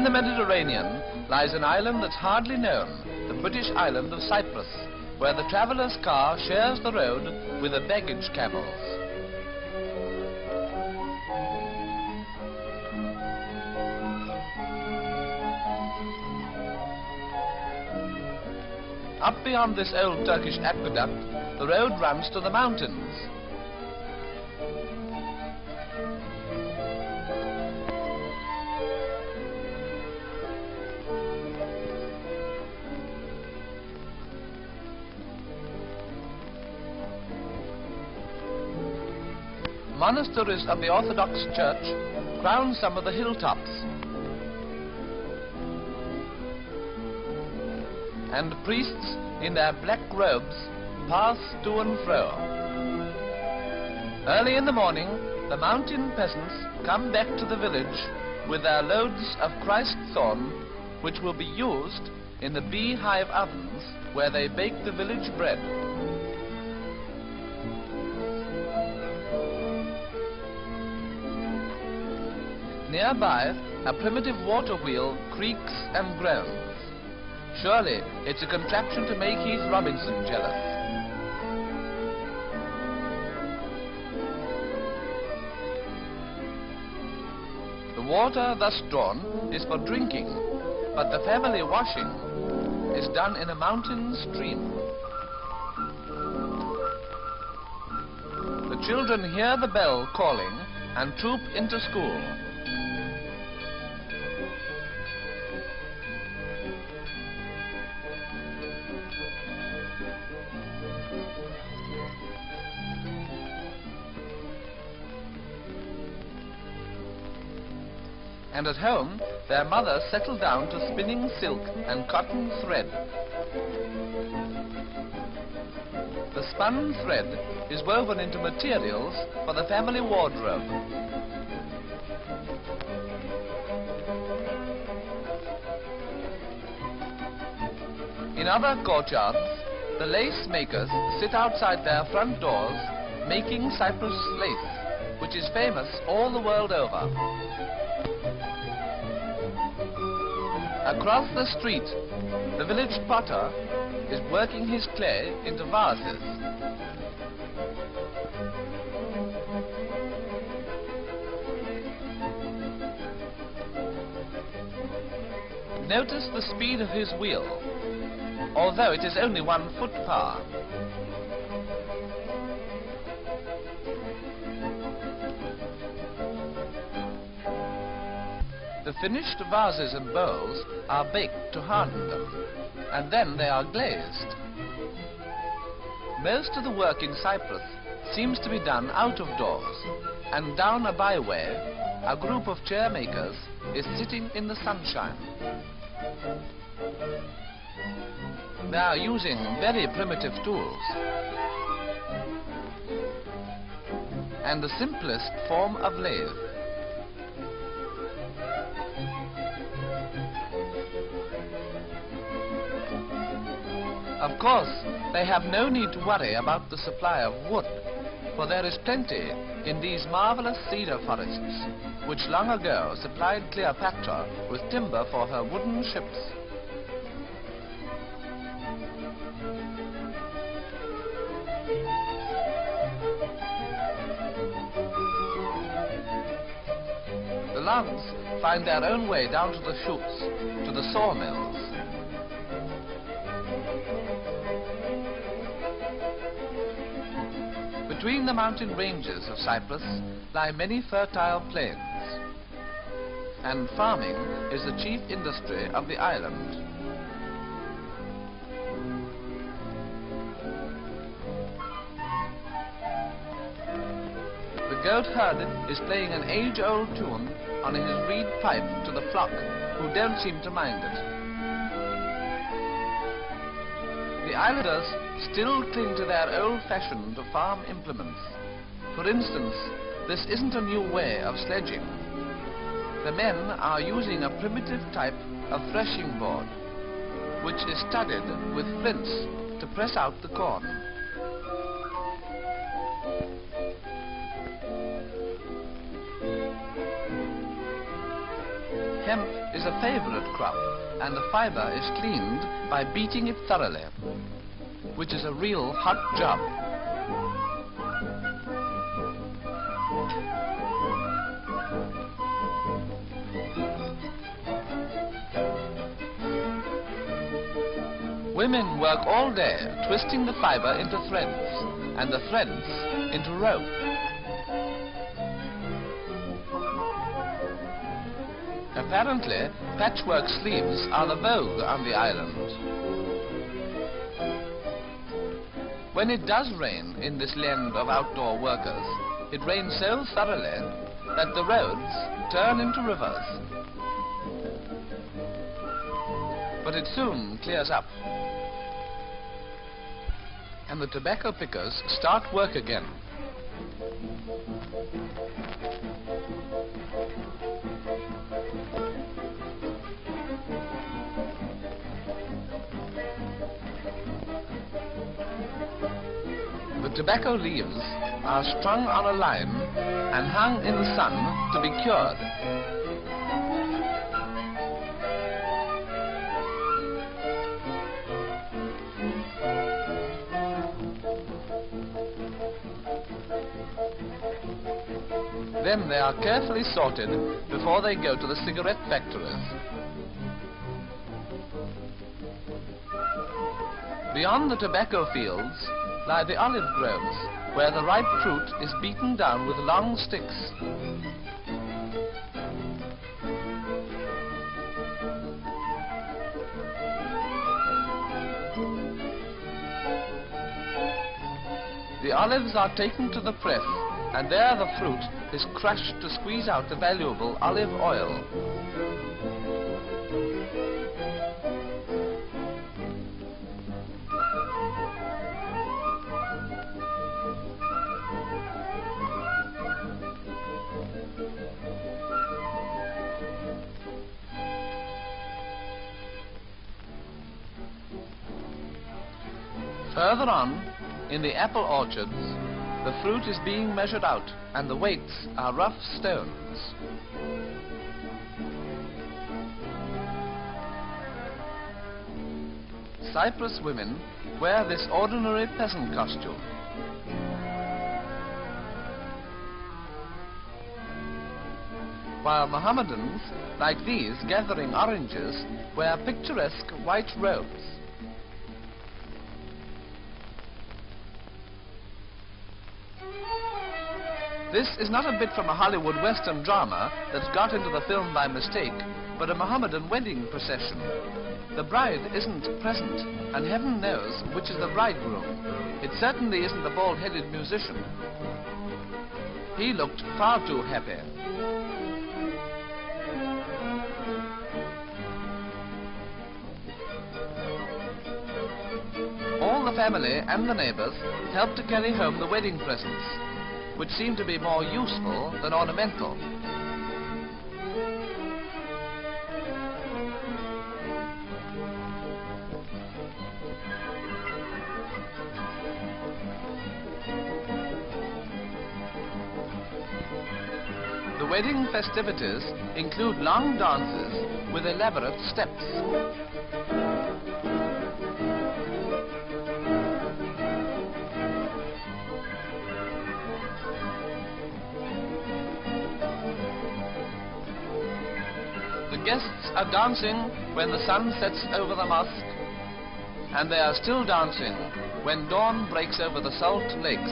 In the Mediterranean lies an island that's hardly known, the British island of Cyprus, where the traveller's car shares the road with the baggage camels. Up beyond this old Turkish aqueduct, the road runs to the mountains. Monasteries of the Orthodox Church crown some of the hilltops, and priests in their black robes pass to and fro. Early in the morning, the mountain peasants come back to the village with their loads of Christ thorn, which will be used in the beehive ovens where they bake the village bread. Nearby, a primitive water wheel creaks and groans. Surely, it's a contraption to make Heath Robinson jealous. The water thus drawn is for drinking, but the family washing is done in a mountain stream. The children hear the bell calling and troop into school. And at home, their mothers settle down to spinning silk and cotton thread. The spun thread is woven into materials for the family wardrobe. In other courtyards, the lace makers sit outside their front doors making Cyprus lace, which is famous all the world over. Across the street, the village potter is working his clay into vases. Notice the speed of his wheel, although it is only 1 foot power. The finished vases and bowls are baked to harden them, and then they are glazed. Most of the work in Cyprus seems to be done out of doors, and down a byway, a group of chair makers is sitting in the sunshine. They are using very primitive tools, and the simplest form of lathe. Of course, they have no need to worry about the supply of wood, for there is plenty in these marvelous cedar forests, which long ago supplied Cleopatra with timber for her wooden ships. The logs find their own way down to the chutes, to the sawmills. Between the mountain ranges of Cyprus lie many fertile plains, and farming is the chief industry of the island. The goat herd is playing an age-old tune on his reed pipe to the flock, who don't seem to mind it. The islanders still cling to their old-fashioned farm implements. For instance, this isn't a new way of sledging. The men are using a primitive type of threshing board, which is studded with flints to press out the corn. hemp is a favorite crop, and the fiber is cleaned by beating it thoroughly, which is a real hot job. Women work all day twisting the fiber into threads, and the threads into rope. Apparently, patchwork sleeves are the vogue on the island. When it does rain in this land of outdoor workers, it rains so thoroughly that the roads turn into rivers. But it soon clears up, and the tobacco pickers start work again. The tobacco leaves are strung on a line and hung in the sun to be cured. Then they are carefully sorted before they go to the cigarette factories. Beyond the tobacco fields lie the olive groves, where the ripe fruit is beaten down with long sticks. The olives are taken to the press, and there the fruit is crushed to squeeze out the valuable olive oil. Further on, in the apple orchards, the fruit is being measured out, and the weights are rough stones. Cyprus women wear this ordinary peasant costume. While Mohammedans, like these gathering oranges, wear picturesque white robes. This is not a bit from a Hollywood Western drama that's got into the film by mistake, but a Mohammedan wedding procession. The bride isn't present, and heaven knows which is the bridegroom. It certainly isn't the bald-headed musician. He looked far too happy. All the family and the neighbors helped to carry home the wedding presents, which seem to be more useful than ornamental. The wedding festivities include long dances with elaborate steps. The guests are dancing when the sun sets over the mosque, and they are still dancing when dawn breaks over the salt lakes.